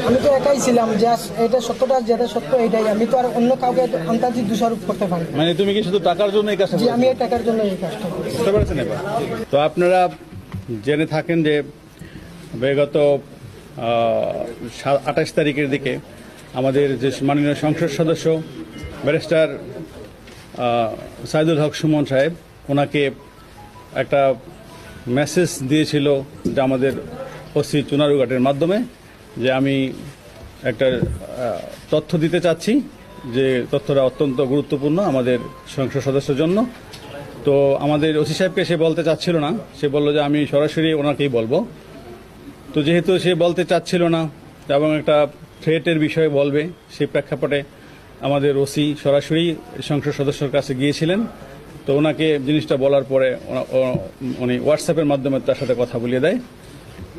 আমি তো একাই ছিলাম, জাস্ট এটা সত্যটা যেটা সত্য এটাই। আমি তো আর অন্য কাউকে আন্তর্জাতিক দোষারোপ করতে পারি না। মানে তুমি কি শুধু টাকার জন্য এই কাজটা জি, করেছো? আমি এই টাকার জন্য এই কাজটা করি। বুঝতে পারছেন এবার? তো আপনারা জেনে থাকেন যে বিগত 28 তারিখের দিকে আমাদের যে মাননীয় সংসদ সদস্য ব্যারিস্টার সাইদুল হক সুমন সাহেব, ওনাকে একটা মেসেজ দিয়েছিল যে আমাদের ওসি চুনারুঘাটের মাধ্যমে, যে আমি একটা তথ্য দিতে চাচ্ছি, যে তথ্যটা অত্যন্ত গুরুত্বপূর্ণ আমাদের সংসদ সদস্যের জন্য। তো আমাদের ওসি সাহেবকে সে বলতে চাচ্ছিল না, সে বলল যে আমি সরাসরি ওনাকেই বলবো। তো যেহেতু সে বলতে চাচ্ছিল না এবং একটা থ্রেটের বিষয়ে বলবে, সেই প্রেক্ষাপটে আমাদের ওসি সরাসরি সংসদ সদস্যের কাছে গিয়েছিলেন। তো ওনাকে জিনিসটা বলার পরে উনি হোয়াটসঅ্যাপের মাধ্যমে তার সাথে কথা বলিয়ে দেয়।